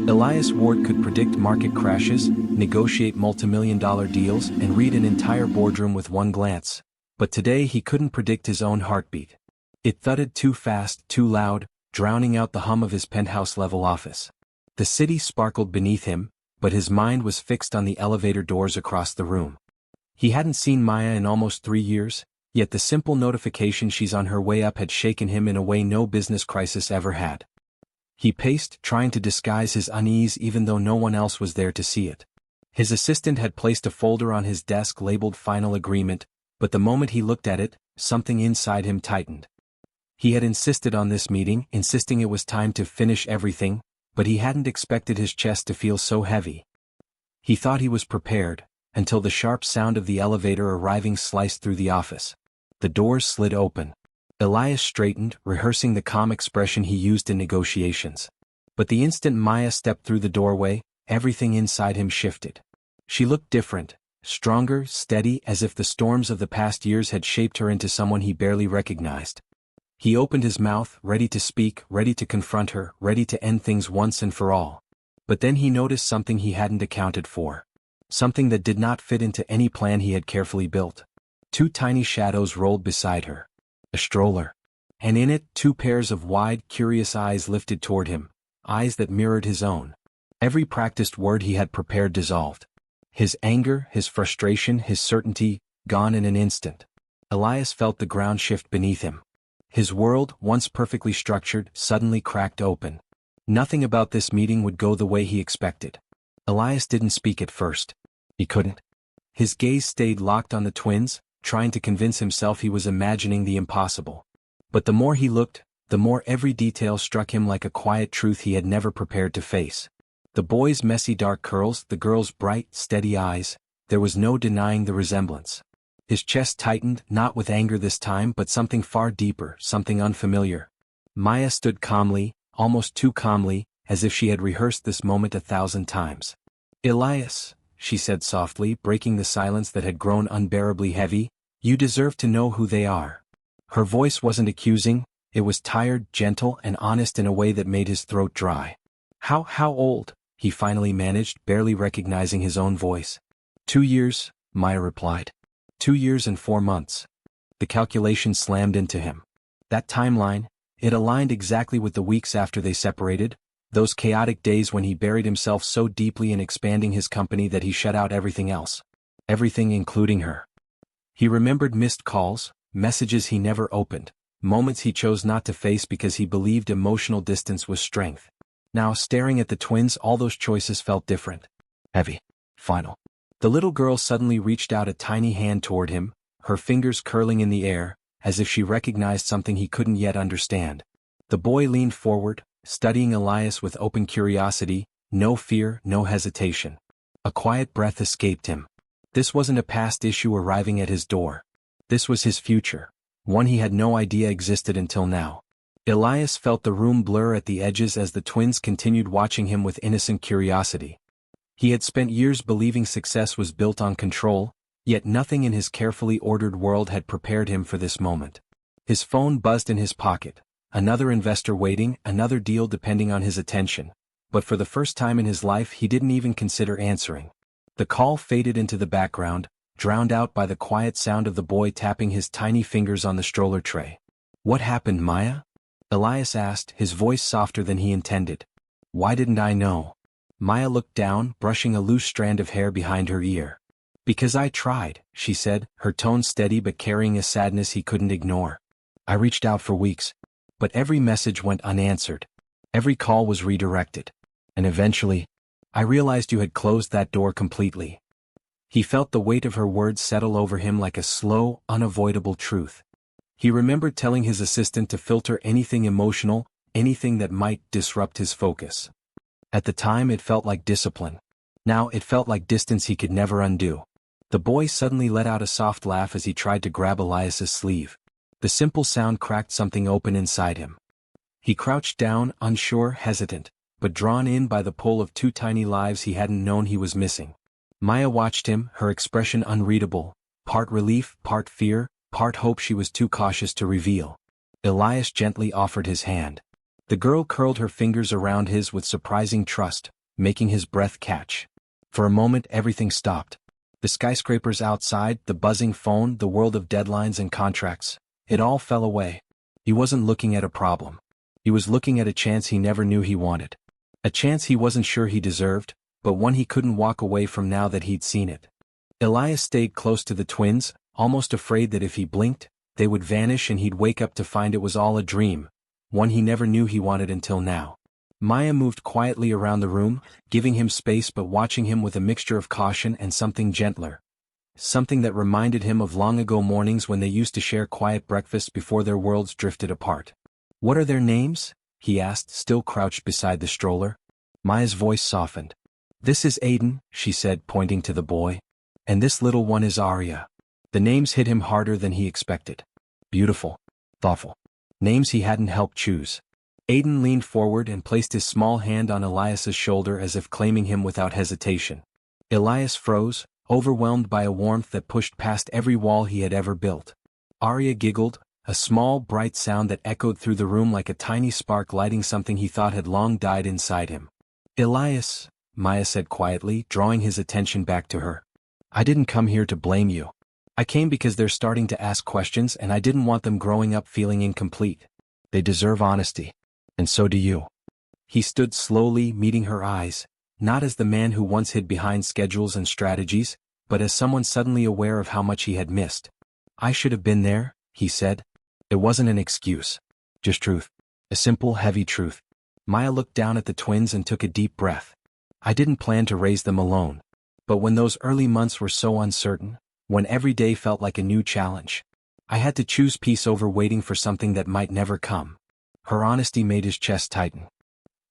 Elias Ward could predict market crashes, negotiate multimillion-dollar deals, and read an entire boardroom with one glance. But today he couldn't predict his own heartbeat. It thudded too fast, too loud, drowning out the hum of his penthouse-level office. The city sparkled beneath him, but his mind was fixed on the elevator doors across the room. He hadn't seen Maya in almost 3 years, yet the simple notification she's on her way up had shaken him in a way no business crisis ever had. He paced, trying to disguise his unease even though no one else was there to see it. His assistant had placed a folder on his desk labeled Final Agreement, but the moment he looked at it, something inside him tightened. He had insisted on this meeting, insisting it was time to finish everything, but he hadn't expected his chest to feel so heavy. He thought he was prepared, until the sharp sound of the elevator arriving sliced through the office. The doors slid open. Elias straightened, rehearsing the calm expression he used in negotiations. But the instant Maya stepped through the doorway, everything inside him shifted. She looked different, stronger, steady, as if the storms of the past years had shaped her into someone he barely recognized. He opened his mouth, ready to speak, ready to confront her, ready to end things once and for all. But then he noticed something he hadn't accounted for. Something that did not fit into any plan he had carefully built. 2 tiny shadows rolled beside her. A stroller. And in it, 2 pairs of wide, curious eyes lifted toward him, eyes that mirrored his own. Every practiced word he had prepared dissolved. His anger, his frustration, his certainty, gone in an instant. Elias felt the ground shift beneath him. His world, once perfectly structured, suddenly cracked open. Nothing about this meeting would go the way he expected. Elias didn't speak at first. He couldn't. His gaze stayed locked on the twins, trying to convince himself he was imagining the impossible. But the more he looked, the more every detail struck him like a quiet truth he had never prepared to face. The boy's messy dark curls, the girl's bright, steady eyes, there was no denying the resemblance. His chest tightened, not with anger this time but something far deeper, something unfamiliar. Maya stood calmly, almost too calmly, as if she had rehearsed this moment 1,000 times. "Elias," she said softly, breaking the silence that had grown unbearably heavy, "you deserve to know who they are." Her voice wasn't accusing, it was tired, gentle, and honest in a way that made his throat dry. How old?" he finally managed, barely recognizing his own voice. 2 years, Maya replied. 2 years and 4 months. The calculation slammed into him. That timeline, it aligned exactly with the weeks after they separated, those chaotic days when he buried himself so deeply in expanding his company that he shut out everything else. Everything including her. He remembered missed calls, messages he never opened, moments he chose not to face because he believed emotional distance was strength. Now, staring at the twins, all those choices felt different. Heavy. Final. The little girl suddenly reached out a tiny hand toward him, her fingers curling in the air, as if she recognized something he couldn't yet understand. The boy leaned forward, studying Elias with open curiosity, no fear, no hesitation. A quiet breath escaped him. This wasn't a past issue arriving at his door. This was his future, one he had no idea existed until now. Elias felt the room blur at the edges as the twins continued watching him with innocent curiosity. He had spent years believing success was built on control, yet nothing in his carefully ordered world had prepared him for this moment. His phone buzzed in his pocket. Another investor waiting, another deal depending on his attention. But for the first time in his life he didn't even consider answering. The call faded into the background, drowned out by the quiet sound of the boy tapping his tiny fingers on the stroller tray. "What happened, Maya?" Elias asked, his voice softer than he intended. "Why didn't I know?" Maya looked down, brushing a loose strand of hair behind her ear. "Because I tried," she said, her tone steady but carrying a sadness he couldn't ignore. "I reached out for weeks. But every message went unanswered. Every call was redirected. And eventually, I realized you had closed that door completely." He felt the weight of her words settle over him like a slow, unavoidable truth. He remembered telling his assistant to filter anything emotional, anything that might disrupt his focus. At the time it felt like discipline. Now it felt like distance he could never undo. The boy suddenly let out a soft laugh as he tried to grab Elias's sleeve. The simple sound cracked something open inside him. He crouched down, unsure, hesitant, but drawn in by the pull of 2 tiny lives he hadn't known he was missing. Maya watched him, her expression unreadable, part relief, part fear, part hope she was too cautious to reveal. Elias gently offered his hand. The girl curled her fingers around his with surprising trust, making his breath catch. For a moment everything stopped. The skyscrapers outside, the buzzing phone, the world of deadlines and contracts. It all fell away. He wasn't looking at a problem. He was looking at a chance he never knew he wanted. A chance he wasn't sure he deserved, but one he couldn't walk away from now that he'd seen it. Elias stayed close to the twins, almost afraid that if he blinked, they would vanish and he'd wake up to find it was all a dream, one he never knew he wanted until now. Maya moved quietly around the room, giving him space but watching him with a mixture of caution and something gentler. Something that reminded him of long ago mornings when they used to share quiet breakfasts before their worlds drifted apart. "What are their names?" he asked, still crouched beside the stroller. Maya's voice softened. "This is Aiden," she said, pointing to the boy. "And this little one is Arya." The names hit him harder than he expected. Beautiful. Thoughtful. Names he hadn't helped choose. Aiden leaned forward and placed his small hand on Elias's shoulder as if claiming him without hesitation. Elias froze, overwhelmed by a warmth that pushed past every wall he had ever built. Arya giggled, a small, bright sound that echoed through the room like a tiny spark lighting something he thought had long died inside him. "Elias," Maya said quietly, drawing his attention back to her. "I didn't come here to blame you. I came because they're starting to ask questions and I didn't want them growing up feeling incomplete. They deserve honesty. And so do you." He stood slowly, meeting her eyes, not as the man who once hid behind schedules and strategies, but as someone suddenly aware of how much he had missed. "I should have been there," he said. It wasn't an excuse. Just truth. A simple, heavy truth. Maya looked down at the twins and took a deep breath. "I didn't plan to raise them alone. But when those early months were so uncertain, when every day felt like a new challenge, I had to choose peace over waiting for something that might never come." Her honesty made his chest tighten.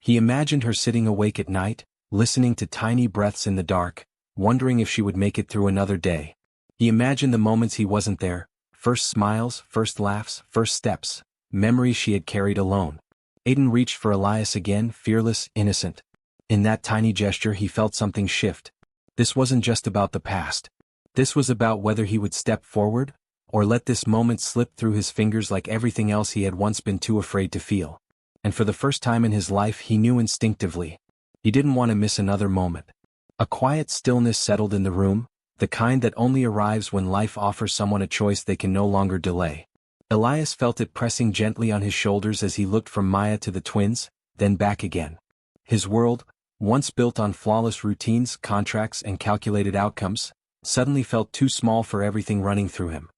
He imagined her sitting awake at night, listening to tiny breaths in the dark, wondering if she would make it through another day. He imagined the moments he wasn't there, first smiles, first laughs, first steps, memories she had carried alone. Aiden reached for Elias again, fearless, innocent. In that tiny gesture he felt something shift. This wasn't just about the past. This was about whether he would step forward, or let this moment slip through his fingers like everything else he had once been too afraid to feel. And for the first time in his life he knew instinctively. He didn't want to miss another moment. A quiet stillness settled in the room, the kind that only arrives when life offers someone a choice they can no longer delay. Elias felt it pressing gently on his shoulders as he looked from Maya to the twins, then back again. His world, once built on flawless routines, contracts, and calculated outcomes, suddenly felt too small for everything running through him.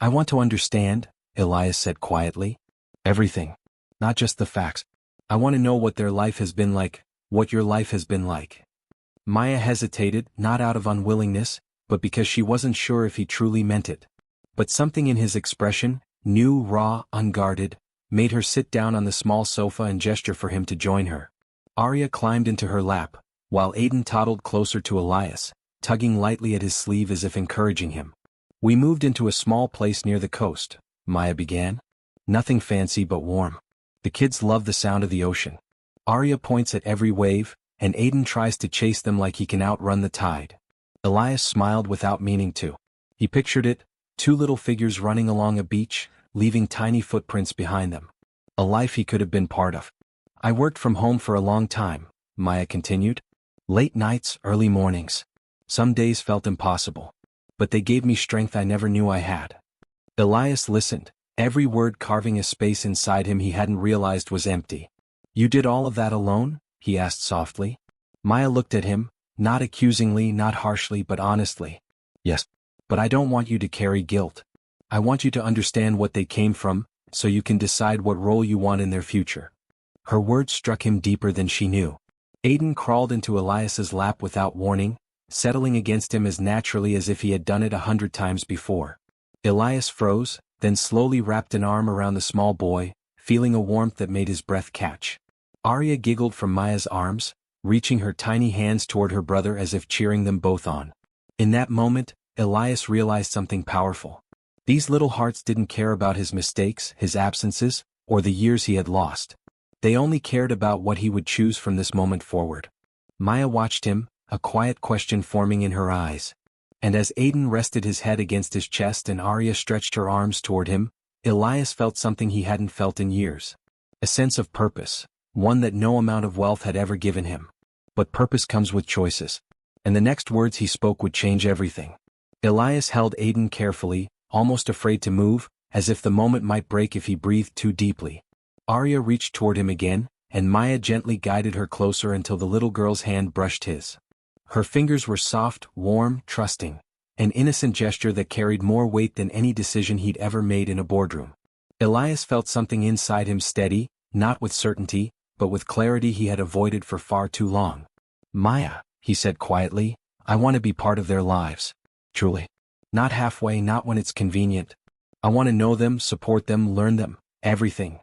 "I want to understand," Elias said quietly. "Everything. Not just the facts. I want to know what their life has been like, what your life has been like." Maya hesitated, not out of unwillingness, but because she wasn't sure if he truly meant it. But something in his expression, new, raw, unguarded, made her sit down on the small sofa and gesture for him to join her. Arya climbed into her lap, while Aiden toddled closer to Elias, tugging lightly at his sleeve as if encouraging him. "We moved into a small place near the coast," Maya began. "Nothing fancy but warm. The kids love the sound of the ocean. Arya points at every wave, and Aiden tries to chase them like he can outrun the tide." Elias smiled without meaning to. He pictured it, two little figures running along a beach, leaving tiny footprints behind them. A life he could have been part of. "I worked from home for a long time," Maya continued. "Late nights, early mornings. Some days felt impossible. But they gave me strength I never knew I had." Elias listened, every word carving a space inside him he hadn't realized was empty. "You did all of that alone?" he asked softly. Maya looked at him, not accusingly, not harshly, but honestly. "Yes. But I don't want you to carry guilt. I want you to understand what they came from, so you can decide what role you want in their future." Her words struck him deeper than she knew. Aiden crawled into Elias's lap without warning, settling against him as naturally as if he had done it 100 times before. Elias froze, then slowly wrapped an arm around the small boy, feeling a warmth that made his breath catch. Arya giggled from Maya's arms, reaching her tiny hands toward her brother as if cheering them both on. In that moment, Elias realized something powerful. These little hearts didn't care about his mistakes, his absences, or the years he had lost. They only cared about what he would choose from this moment forward. Maya watched him, a quiet question forming in her eyes. And as Aiden rested his head against his chest and Arya stretched her arms toward him, Elias felt something he hadn't felt in years. A sense of purpose, one that no amount of wealth had ever given him. but purpose comes with choices. And the next words he spoke would change everything. Elias held Aiden carefully, almost afraid to move, as if the moment might break if he breathed too deeply. Arya reached toward him again, and Maya gently guided her closer until the little girl's hand brushed his. Her fingers were soft, warm, trusting, an innocent gesture that carried more weight than any decision he'd ever made in a boardroom. Elias felt something inside him steady, not with certainty, but with clarity he had avoided for far too long. "Maya," he said quietly, "I want to be part of their lives. Truly. Not halfway, not when it's convenient. I want to know them, support them, learn them, everything."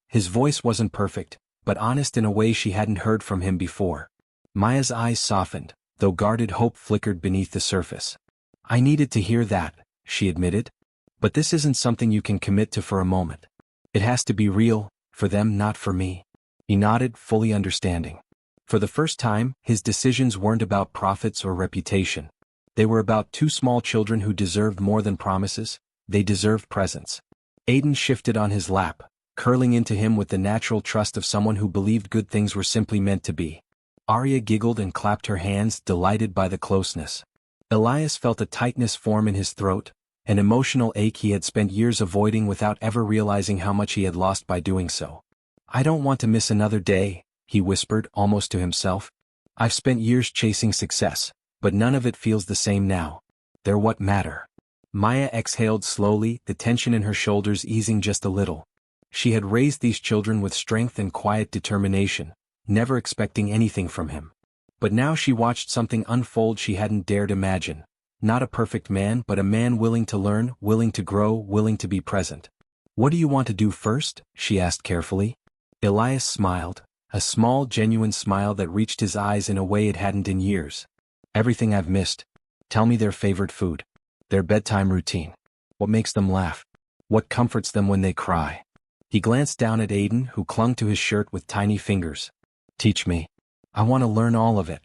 His voice wasn't perfect, but honest in a way she hadn't heard from him before. Maya's eyes softened, though guarded hope flickered beneath the surface. "I needed to hear that," she admitted. "But this isn't something you can commit to for a moment. It has to be real, for them, not for me." He nodded, fully understanding. For the first time, his decisions weren't about profits or reputation. They were about two small children who deserved more than promises. They deserved presence. Aiden shifted on his lap, curling into him with the natural trust of someone who believed good things were simply meant to be. Arya giggled and clapped her hands, delighted by the closeness. Elias felt a tightness form in his throat, an emotional ache he had spent years avoiding without ever realizing how much he had lost by doing so. "I don't want to miss another day," he whispered, almost to himself. "I've spent years chasing success, but none of it feels the same now. They're what matter." Maya exhaled slowly, the tension in her shoulders easing just a little. She had raised these children with strength and quiet determination, never expecting anything from him. But now she watched something unfold she hadn't dared imagine. Not a perfect man, but a man willing to learn, willing to grow, willing to be present. "What do you want to do first?" she asked carefully. Elias smiled, a small, genuine smile that reached his eyes in a way it hadn't in years. "Everything I've missed. Tell me their favorite food. Their bedtime routine. What makes them laugh. What comforts them when they cry." He glanced down at Aiden, who clung to his shirt with tiny fingers. "Teach me. I want to learn all of it."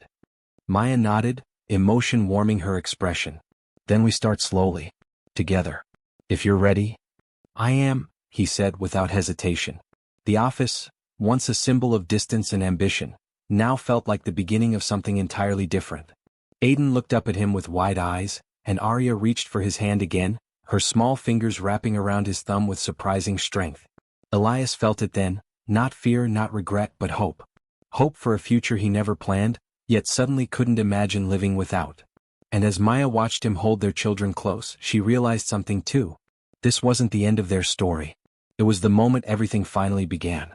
Maya nodded, emotion warming her expression. "Then we start slowly. Together. If you're ready." "I am," he said without hesitation. The office, once a symbol of distance and ambition, now felt like the beginning of something entirely different. Aiden looked up at him with wide eyes, and Arya reached for his hand again, her small fingers wrapping around his thumb with surprising strength. Elias felt it then, not fear, not regret, but hope. Hope for a future he never planned, yet suddenly couldn't imagine living without. And as Maya watched him hold their children close, she realized something too. This wasn't the end of their story. It was the moment everything finally began.